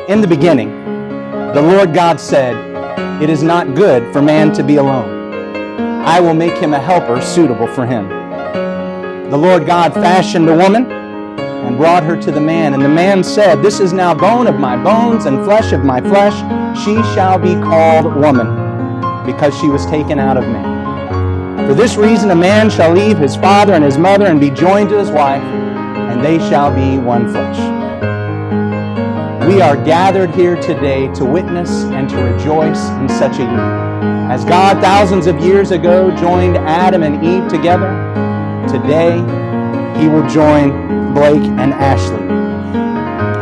In the beginning, the Lord God said, "It is not good for man to be alone. I will make him a helper suitable for him." The Lord God fashioned a woman and brought her to the man. And the man said, "This is now bone of my bones and flesh of my flesh. She shall be called woman, because she was taken out of man. For this reason a man shall leave his father and his mother and be joined to his wife, and they shall be one flesh." We are gathered here today to witness and to rejoice in such a union. As God thousands of years ago joined Adam and Eve together, today He will join Blake and Ashley.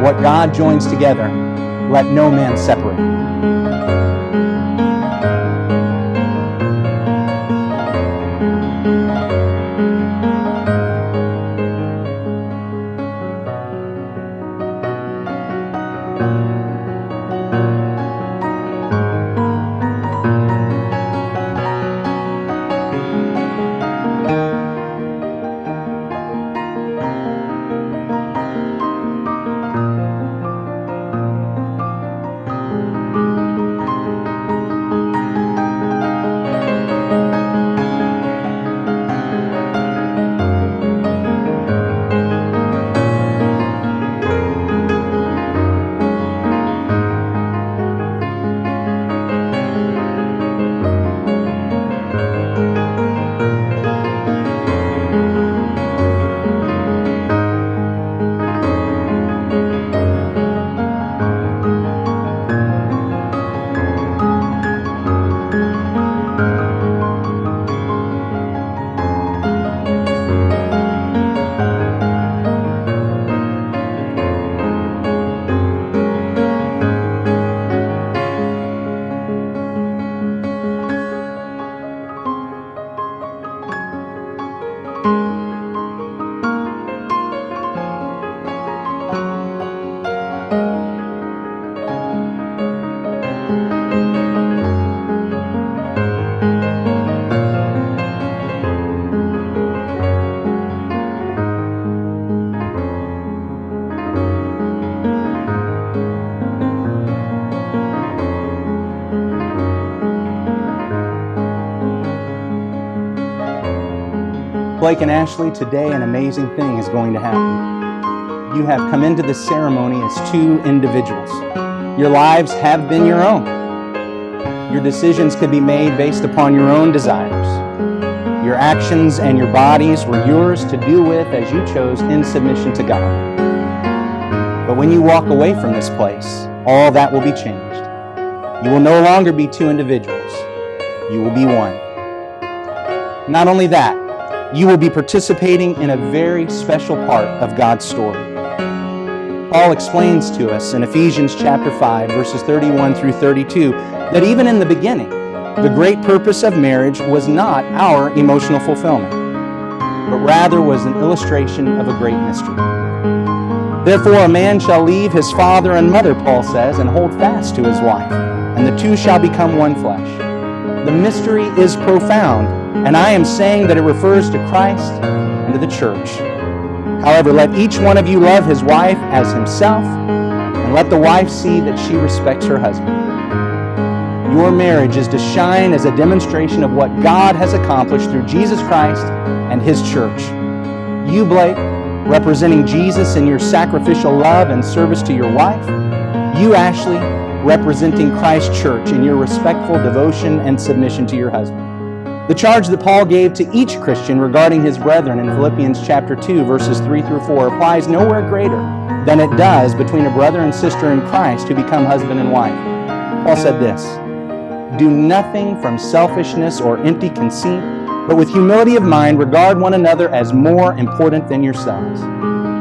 What God joins together, let no man separate. Blake and Ashley, today an amazing thing is going to happen. You have come into this ceremony as two individuals. Your lives have been your own. Your decisions could be made based upon your own desires. Your actions and your bodies were yours to do with as you chose in submission to God. But when you walk away from this place, all that will be changed. You will no longer be two individuals. You will be one. Not only that, you will be participating in a very special part of God's story. Paul explains to us in Ephesians chapter 5, verses 31 through 32, that even in the beginning, the great purpose of marriage was not our emotional fulfillment, but rather was an illustration of a great mystery. Therefore, a man shall leave his father and mother, Paul says, and hold fast to his wife, and the two shall become one flesh. The mystery is profound, and I am saying that it refers to Christ and to the church. However, let each one of you love his wife as himself, and let the wife see that she respects her husband. Your marriage is to shine as a demonstration of what God has accomplished through Jesus Christ and His church. You, Blake, representing Jesus in your sacrificial love and service to your wife. You, Ashley, representing Christ's church in your respectful devotion and submission to your husband. The charge that Paul gave to each Christian regarding his brethren in Philippians chapter 2, verses 3 through 4 applies nowhere greater than it does between a brother and sister in Christ who become husband and wife. Paul said this, "Do nothing from selfishness or empty conceit, but with humility of mind regard one another as more important than yourselves.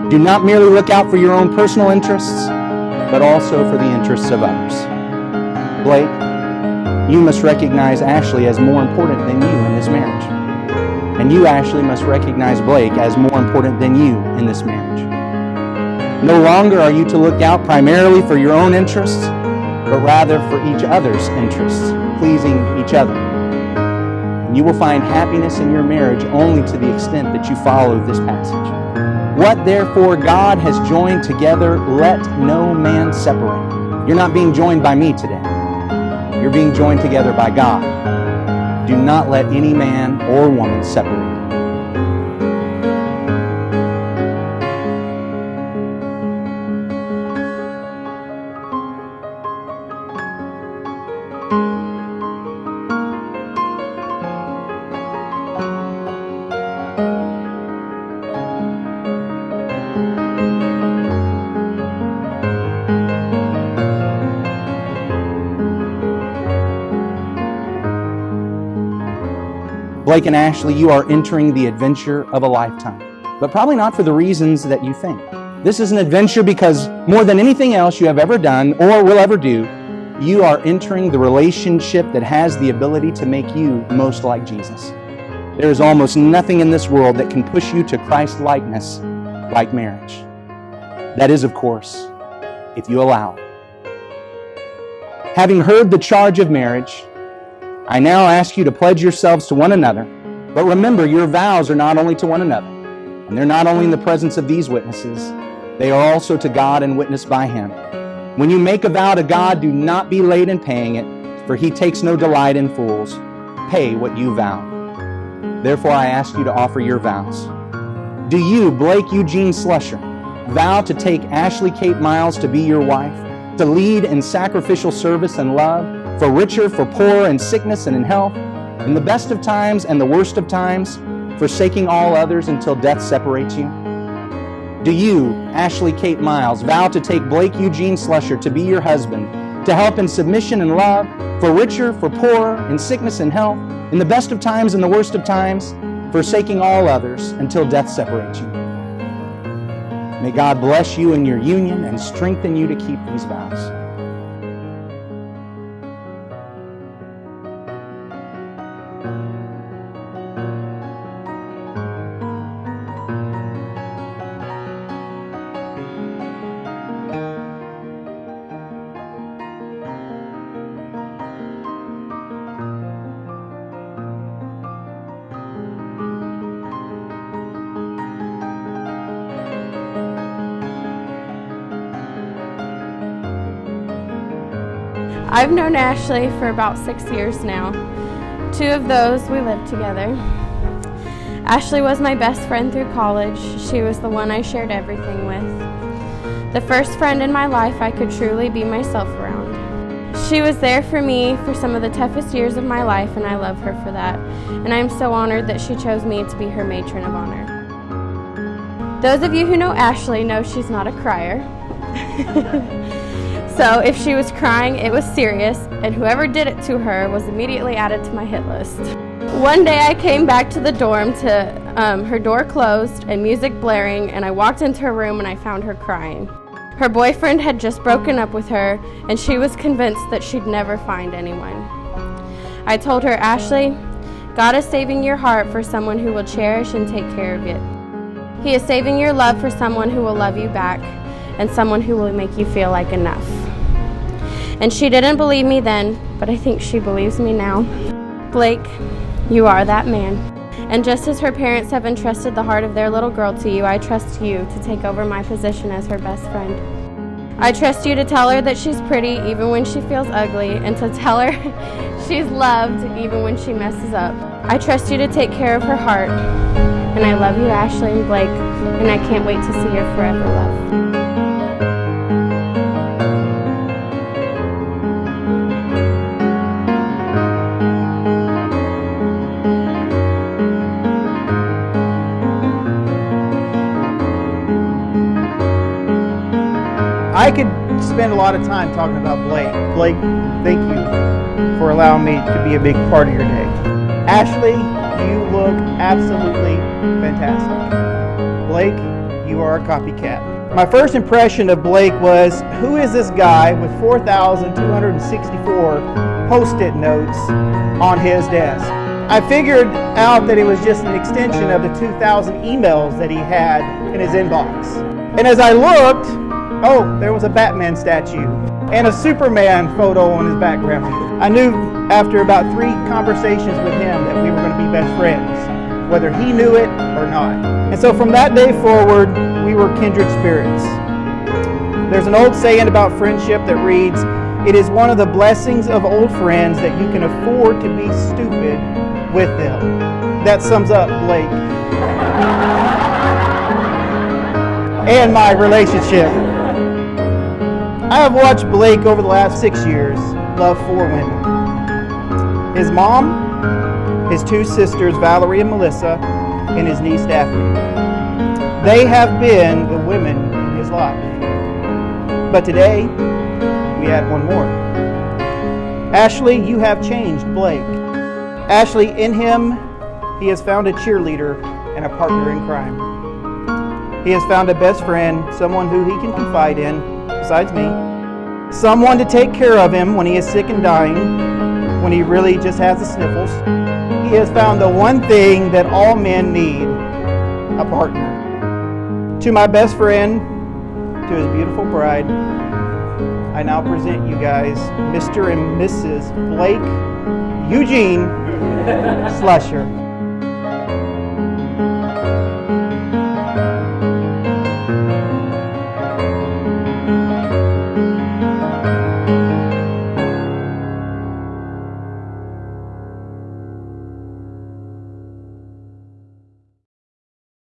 Do not merely look out for your own personal interests, but also for the interests of others." Blake, you must recognize Ashley as more important than you in this marriage. And you, Ashley, must recognize Blake as more important than you in this marriage. No longer are you to look out primarily for your own interests, but rather for each other's interests, pleasing each other. And you will find happiness in your marriage only to the extent that you follow this passage. What therefore God has joined together, let no man separate. You're not being joined by me today. You're being joined together by God. Do not let any man or woman separate you. Blake and Ashley, you are entering the adventure of a lifetime, but probably not for the reasons that you think. This is an adventure because more than anything else you have ever done or will ever do, you are entering the relationship that has the ability to make you most like Jesus. There is almost nothing in this world that can push you to Christ-likeness like marriage. That is, of course, if you allow it. Having heard the charge of marriage, I now ask you to pledge yourselves to one another, but remember your vows are not only to one another, and they're not only in the presence of these witnesses, they are also to God and witnessed by Him. When you make a vow to God, do not be late in paying it, for He takes no delight in fools. Pay what you vow. Therefore I ask you to offer your vows. Do you, Blake Eugene Slusher, vow to take Ashley Kate Miles to be your wife, to lead in sacrificial service and love, for richer, for poorer, in sickness and in health, in the best of times and the worst of times, forsaking all others until death separates you? Do you, Ashley Kate Miles, vow to take Blake Eugene Slusher to be your husband, to help in submission and love, for richer, for poorer, in sickness and health, in the best of times and the worst of times, forsaking all others until death separates you? May God bless you in your union and strengthen you to keep these vows. I've known Ashley for about 6 years now. 2 of those we lived together. Ashley was my best friend through college. She was the one I shared everything with. The first friend in my life I could truly be myself around. She was there for me for some of the toughest years of my life, and I love her for that. And I'm so honored that she chose me to be her matron of honor. Those of you who know Ashley know she's not a crier. So if she was crying, it was serious, and whoever did it to her was immediately added to my hit list. One day I came back to the dorm to her door closed and music blaring, and I walked into her room and I found her crying. Her boyfriend had just broken up with her, and she was convinced that she'd never find anyone. I told her, Ashley, God is saving your heart for someone who will cherish and take care of it. He is saving your love for someone who will love you back and someone who will make you feel like enough. And she didn't believe me then, but I think she believes me now. Blake, you are that man. And just as her parents have entrusted the heart of their little girl to you, I trust you to take over my position as her best friend. I trust you to tell her that she's pretty even when she feels ugly, and to tell her she's loved even when she messes up. I trust you to take care of her heart. And I love you, Ashley and Blake, and I can't wait to see your forever love. I could spend a lot of time talking about Blake. Blake, thank you for allowing me to be a big part of your day. Ashley, you look absolutely fantastic. Blake, you are a copycat. My first impression of Blake was, who is this guy with 4,264 Post-it notes on his desk? I figured out that it was just an extension of the 2,000 emails that he had in his inbox. And as I looked, oh, there was a Batman statue and a Superman photo on his background. I knew after about 3 conversations with him that we were going to be best friends, whether he knew it or not. And so from that day forward, we were kindred spirits. There's an old saying about friendship that reads, "It is one of the blessings of old friends that you can afford to be stupid with them." That sums up Blake and my relationship. I have watched Blake over the last 6 years love 4 women. His mom, his 2 sisters, Valerie and Melissa, and his niece, Daphne. They have been the women in his life. But today, we add one more. Ashley, you have changed Blake. Ashley, in him, he has found a cheerleader and a partner in crime. He has found a best friend, someone who he can confide in, besides me. Someone to take care of him when he is sick and dying, when he really just has the sniffles. He has found the one thing that all men need, a partner. To my best friend, to his beautiful bride, I now present you guys Mr. and Mrs. Blake Eugene Slusher.